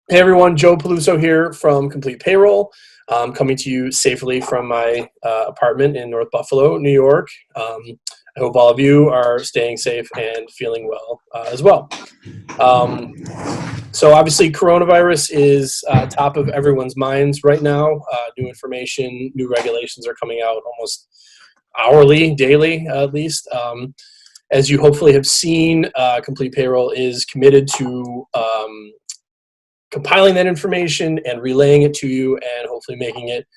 Hey everyone, Joe Peluso here from Complete Payroll. Coming to you safely from my apartment in North Buffalo, New York. I hope all of you are staying safe and feeling well as well. So obviously coronavirus is top of everyone's minds right now. New information, new regulations are coming out almost hourly, daily at least. As you hopefully have seen, Complete Payroll is committed to compiling that information and relaying it to you and hopefully making it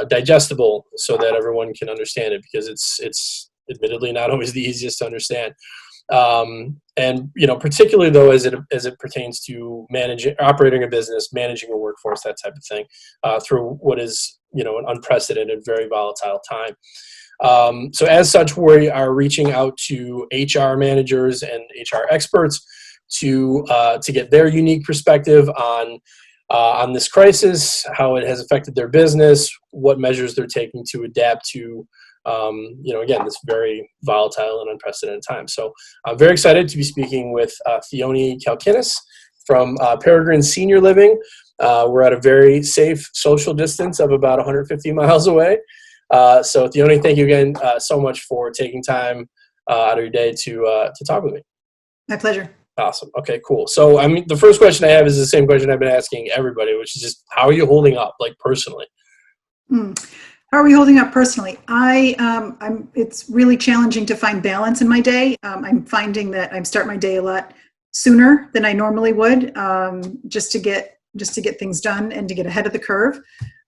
digestible so that everyone can understand it, because it's admittedly not always the easiest to understand. And particularly though, as it pertains to operating a business, managing a workforce, that type of thing, through what is an unprecedented, very volatile time. So as such, we are reaching out to HR managers and HR experts to get their unique perspective on this crisis, how it has affected their business, what measures they're taking to adapt to, again, this very volatile and unprecedented time. So I'm very excited to be speaking with Theone Kalkinis from Peregrine Senior Living. We're at a very safe social distance of about 150 miles away. So Theone, thank you again so much for taking time out of your day to talk with me. My pleasure. Awesome. Okay, cool. So, the first question I have is the same question I've been asking everybody, which is just, how are you holding up, like, personally? How are we holding up personally? It's really challenging to find balance in my day. I'm finding that I start my day a lot sooner than I normally would, just to get things done and to get ahead of the curve.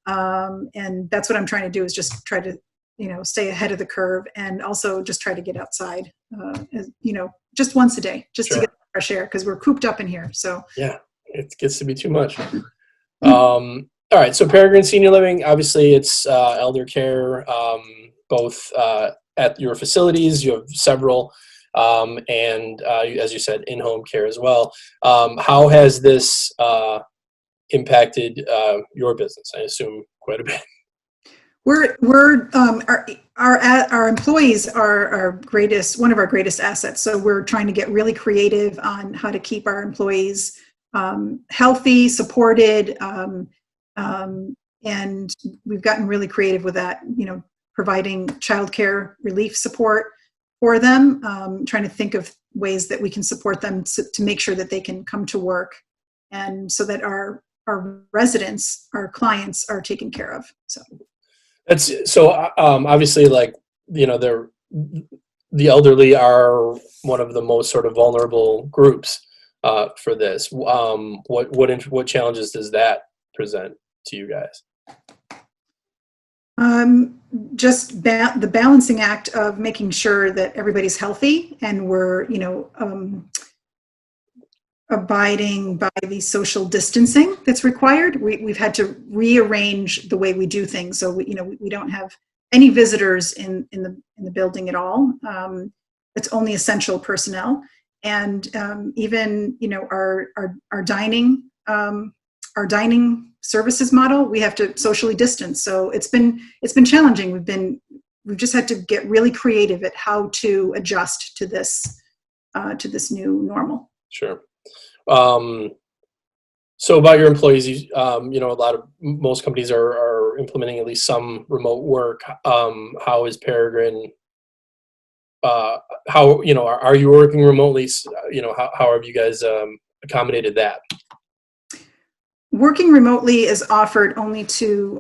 And that's what I'm trying to do, is just try to, stay ahead of the curve, and also just try to get outside, just once a day, just to get fresh air, because we're cooped up in here. So yeah, it gets to be too much. All right, so Peregrine Senior Living, obviously it's elder care, both at your facilities. You have several, and as you said, in-home care as well. How has this impacted your business? I assume quite a bit. Our employees are one of our greatest assets. So we're trying to get really creative on how to keep our employees healthy, supported, and we've gotten really creative with that. Providing childcare relief support for them, trying to think of ways that we can support them to make sure that they can come to work, and so that our residents, our clients, are taken care of. Obviously, like, the elderly are one of the most sort of vulnerable groups for this. What challenges does that present to you guys? Just the balancing act of making sure that everybody's healthy, and we're abiding by the social distancing that's required. We've had to rearrange the way we do things, so we don't have any visitors in the building at all. It's only essential personnel, and even our dining services model, we have to socially distance. So it's been challenging. We've just had to get really creative at how to adjust to this new normal. Sure. So about your employees, most companies are implementing at least some remote work. How is Peregrine? Are you working remotely? How have you guys accommodated that? Working remotely is offered only to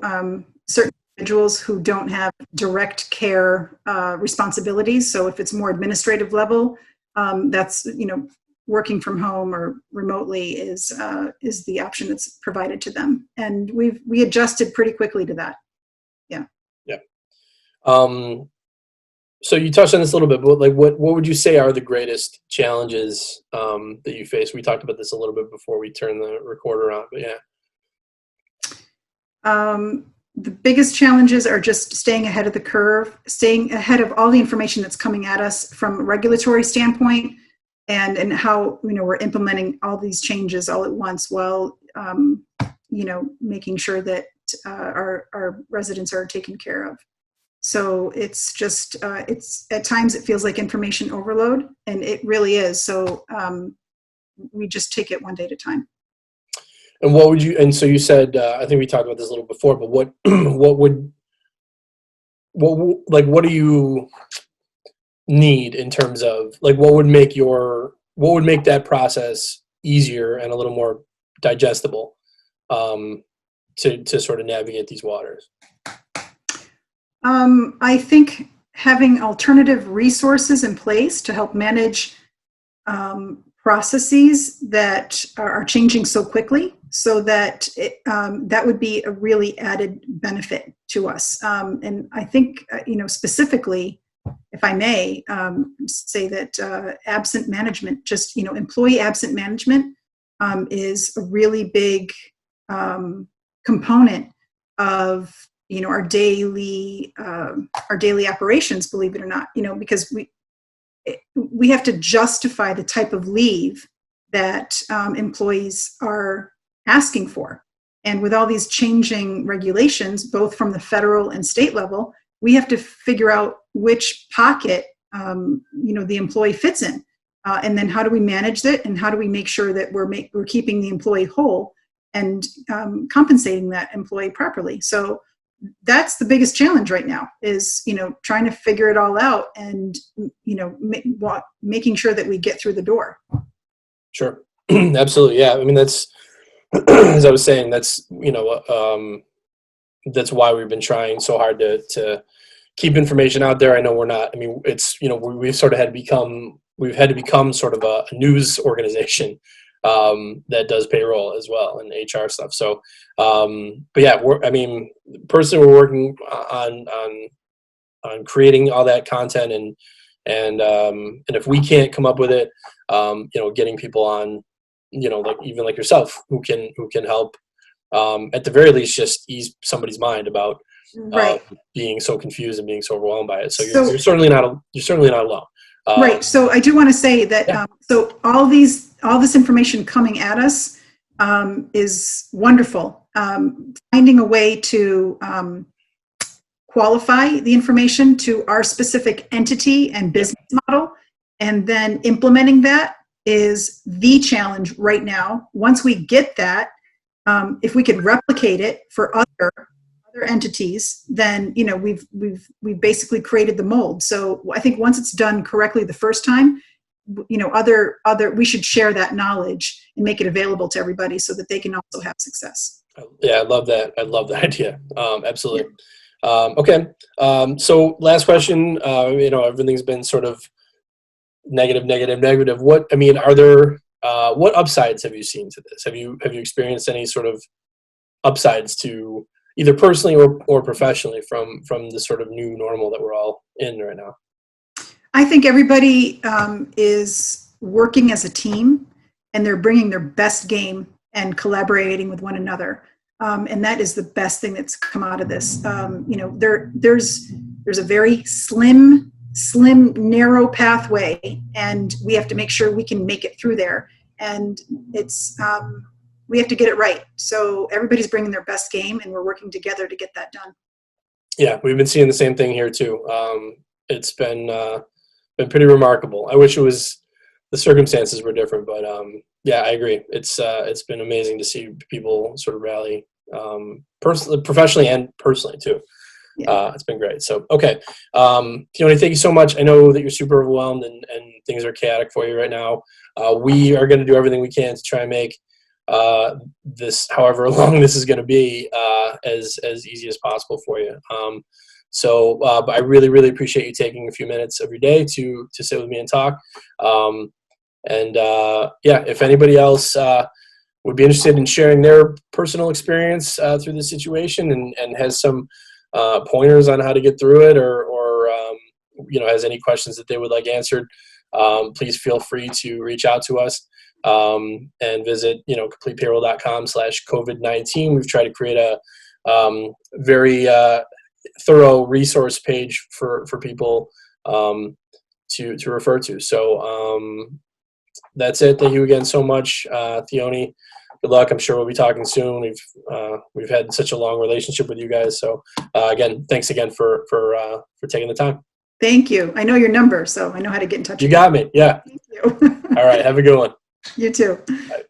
certain individuals who don't have direct care responsibilities. So if it's more administrative level, that's working from home or remotely is the option that's provided to them, and we adjusted pretty quickly to that. Yeah. So you touched on this a little bit, but like, what would you say are the greatest challenges that you face? We talked about this a little bit before we turned the recorder on, but yeah. The biggest challenges are just staying ahead of the curve, staying ahead of all the information that's coming at us from a regulatory standpoint, and how we're implementing all these changes all at once, while making sure that our residents are taken care of. So it's just it's at times it feels like information overload, and it really is. So we just take it one day at a time. And what would you? And so you said, I think we talked about this a little before, but what what do you need in terms of like what would make that process easier and a little more digestible to sort of navigate these waters? I think having alternative resources in place to help manage processes that are changing so quickly, so that that would be a really added benefit to us. And I think, specifically, if I may say that absent management, just, employee absent management is a really big component of, our daily operations, believe it or not, because we have to justify the type of leave that employees are asking for. And with all these changing regulations, both from the federal and state level, we have to figure out which pocket, the employee fits in. And then how do we manage it? And how do we make sure that we're keeping the employee whole and compensating that employee properly? So that's the biggest challenge right now is, trying to figure it all out and, making sure that we get through the door. Sure. Absolutely. Yeah. I mean, that's, as I was saying, that's, that's why we've been trying so hard to keep information out there. I know it's, we've sort of had to become sort of a news organization that does payroll as well and HR stuff. So, but yeah, personally, we're working on creating all that content and if we can't come up with it, getting people on, like even like yourself who can help, at the very least, just ease somebody's mind about being so confused and being so overwhelmed by it. So you're certainly not alone. Right. So I do want to say that so all this information coming at us is wonderful. Finding a way to qualify the information to our specific entity and business model, and then implementing that is the challenge right now. Once we get that, if we could replicate it for other entities, then we've basically created the mold. So I think once it's done correctly the first time, we should share that knowledge and make it available to everybody so that they can also have success. Yeah, I love that. I love that idea. Absolutely. Yeah. Okay. So last question. Everything's been sort of negative. What upsides have you seen to this? Have you experienced any sort of upsides to either personally or professionally from the sort of new normal that we're all in right now? I think everybody is working as a team, and they're bringing their best game and collaborating with one another. And that is the best thing that's come out of this. There's a very slim, narrow pathway, and we have to make sure we can make it through there. And it's we have to get it right. So everybody's bringing their best game, and we're working together to get that done. Yeah, we've been seeing the same thing here too. It's been pretty remarkable. I wish the circumstances were different, but yeah, I agree. It's been amazing to see people sort of rally, personally, professionally, and personally too. Yeah. It's been great. So, okay. Theone, thank you so much. I know that you're super overwhelmed and things are chaotic for you right now. We are going to do everything we can to try and make this, however long this is going to be, as easy as possible for you. But I really, really appreciate you taking a few minutes of your day to sit with me and talk. If anybody else would be interested in sharing their personal experience through this situation and has some pointers on how to get through it, or has any questions that they would like answered, please feel free to reach out to us and visit completepayroll.com/COVID-19. We've tried to create a very thorough resource page for people to refer to. So that's it. Thank you again so much, Theone. Good luck. I'm sure we'll be talking soon. We've had such a long relationship with you guys. So again, thanks again for taking the time. Thank you. I know your number, so I know how to get in touch with you. You got me. Yeah. Thank you. All right. Have a good one. You too. Bye.